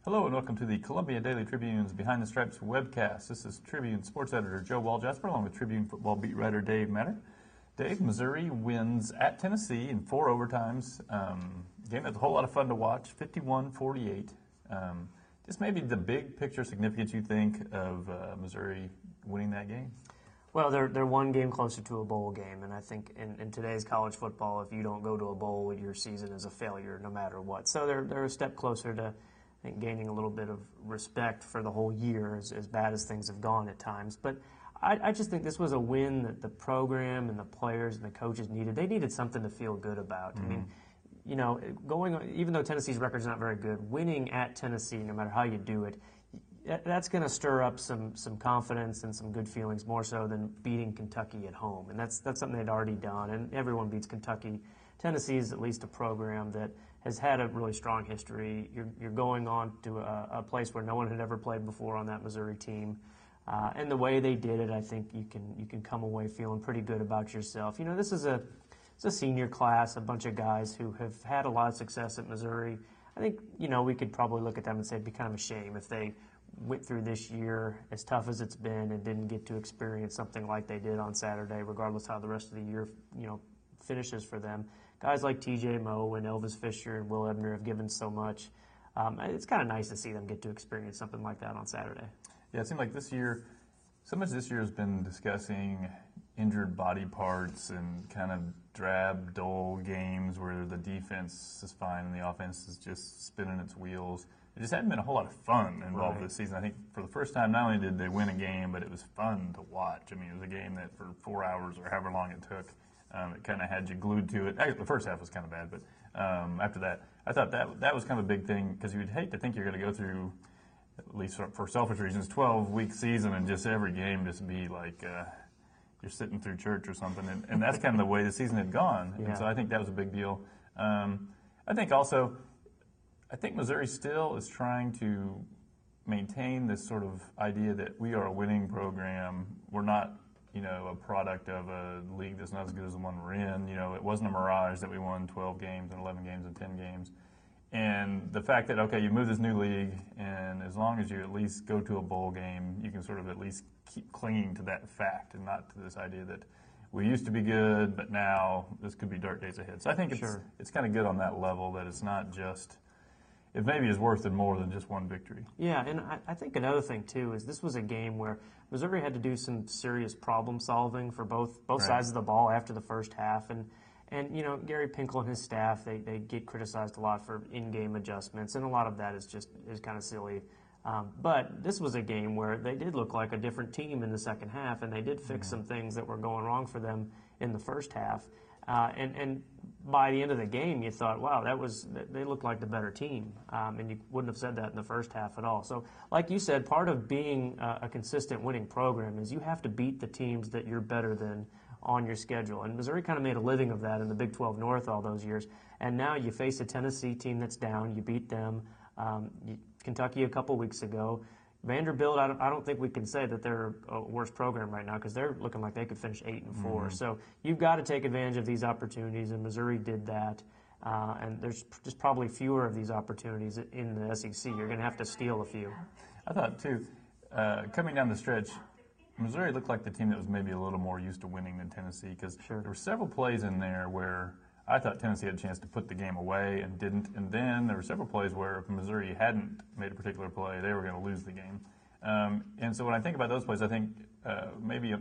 Hello and welcome to the Columbia Daily Tribune's Behind the Stripes webcast. This is Tribune sports editor Joe Walljasper along with Tribune football beat writer Dave Matter. Dave, Missouri wins at Tennessee in 4 overtimes. Game that's a whole lot of fun to watch, 51-48. Just maybe the big picture significance you think of Missouri winning that game? Well, they're one game closer to a bowl game, and I think in today's college football, if you don't go to a bowl, your season is a failure no matter what. So they're a step closer to, I think, gaining a little bit of respect for the whole year, as bad as things have gone at times. But I just think this was a win that the program and the players and the coaches needed. They needed something to feel good about. I mean, you know, even though Tennessee's record's not very good, winning at Tennessee, no matter how you do it, that's going to stir up some confidence and some good feelings more so than beating Kentucky at home. And that's something they'd already done, and everyone beats Kentucky. Tennessee is at least a program that has had a really strong history. You're going on to a place where no one had ever played before on that Missouri team. And the way they did it, I think you can come away feeling pretty good about yourself. You know, it's a senior class, a bunch of guys who have had a lot of success at Missouri. I think, you know, we could probably look at them and say it'd be kind of a shame if they went through this year as tough as it's been and didn't get to experience something like they did on Saturday, regardless how the rest of the year, you know, finishes for them. Guys like TJ Moe and Elvis Fisher and Will Ebner have given so much. It's kind of nice to see them get to experience something like that on Saturday. Yeah, it seemed like so much this year has been discussing injured body parts and kind of drab, dull games where the defense is fine and the offense is just spinning its wheels. It just hadn't been a whole lot of fun involved this season. I think for the first time, not only did they win a game, but it was fun to watch. I mean, it was a game that for 4 hours or however long it took, it kind of had you glued to it. Actually, the first half was kind of bad, but after that, I thought that was kind of a big thing because you would hate to think you're going to go through, at least for selfish reasons, 12-week season and just every game just be like you're sitting through church or something. And that's kind of the way the season had gone. Yeah. And so I think that was a big deal. I think Missouri still is trying to maintain this sort of idea that we are a winning program. We're not, you know, a product of a league that's not as good as the one we're in. You know, it wasn't a mirage that we won 12 games and 11 games and 10 games. And the fact that, okay, you move this new league, and as long as you at least go to a bowl game, you can sort of at least keep clinging to that fact and not to this idea that we used to be good, but now this could be dark days ahead. So I think it's kind of good on that level that it's not just, it maybe is worth it more than just one victory. Yeah, and I think another thing, too, is this was a game where Missouri had to do some serious problem solving for both sides of the ball after the first half. And you know, Gary Pinkel and his staff, they get criticized a lot for in-game adjustments, and a lot of that is kind of silly. But this was a game where they did look like a different team in the second half, and they did fix some things that were going wrong for them in the first half. And by the end of the game, you thought, wow, they looked like the better team. And you wouldn't have said that in the first half at all. So like you said, part of being a consistent winning program is you have to beat the teams that you're better than on your schedule. And Missouri kind of made a living of that in the Big 12 North all those years. And now you face a Tennessee team that's down. You beat them. Kentucky a couple weeks ago. Vanderbilt, I don't think we can say that they're a worse program right now because they're looking like they could finish 8-4. So you've got to take advantage of these opportunities, and Missouri did that. And there's just probably fewer of these opportunities in the SEC. You're going to have to steal a few. I thought, too, coming down the stretch, Missouri looked like the team that was maybe a little more used to winning than Tennessee because there were several plays in there where I thought Tennessee had a chance to put the game away and didn't. And then there were several plays where if Missouri hadn't made a particular play, they were going to lose the game. And so when I think about those plays, I think maybe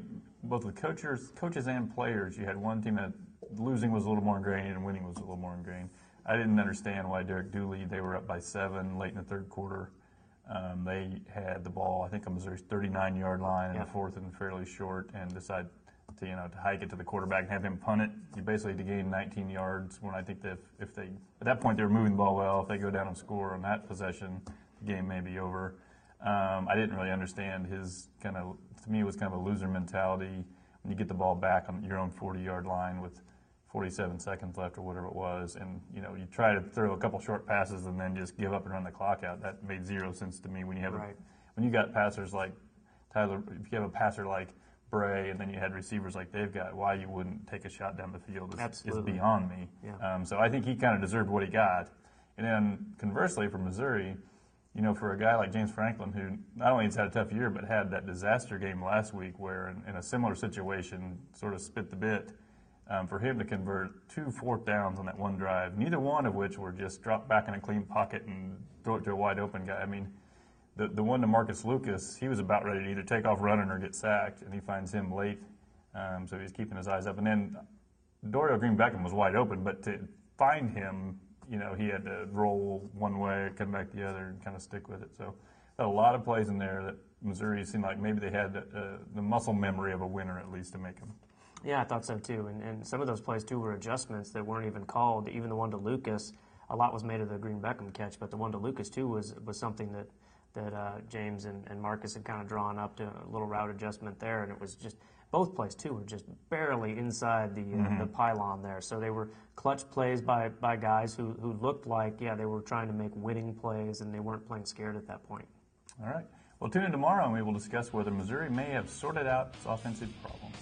both with coaches and players, you had one team that losing was a little more ingrained and winning was a little more ingrained. I didn't understand why Derek Dooley, they were up by 7 late in the third quarter. They had the ball, I think, on Missouri's 39-yard line in the fourth and fairly short, and decided to hike it to the quarterback and have him punt it. You basically had to gain 19 yards. When I think that if they at that point they were moving the ball well, if they go down and score on that possession, the game may be over. I didn't really understand his to me it was kind of a loser mentality when you get the ball back on your own 40-yard line with 47 seconds left or whatever it was, and you try to throw a couple short passes and then just give up and run the clock out. That made zero sense to me when you have when you got passers like Tyler. If you have a passer like Bray and then you had receivers like they've got, why you wouldn't take a shot down the field is beyond me. Yeah. So I think he kind of deserved what he got. And then conversely for Missouri, for a guy like James Franklin, who not only has had a tough year, but had that disaster game last week where in a similar situation sort of spit the bit, for him to convert 2 fourth downs on that one drive, neither one of which were just drop back in a clean pocket and throw it to a wide open guy. I mean, the one to Marcus Lucas, he was about ready to either take off running or get sacked, and he finds him late, so he's keeping his eyes up. And then Dorial Green-Beckham was wide open, but to find him, he had to roll one way, come back the other, and kind of stick with it. So a lot of plays in there that Missouri seemed like maybe they had the muscle memory of a winner at least to make them. Yeah, I thought so too. And some of those plays too were adjustments that weren't even called. Even the one to Lucas, a lot was made of the Green-Beckham catch, but the one to Lucas too was something that James and Marcus had kind of drawn up to a little route adjustment there, and it was just both plays too were just barely inside the pylon there. So they were clutch plays by guys who looked like they were trying to make winning plays, and they weren't playing scared at that point. All right. Well, tune in tomorrow and we will discuss whether Missouri may have sorted out its offensive problems.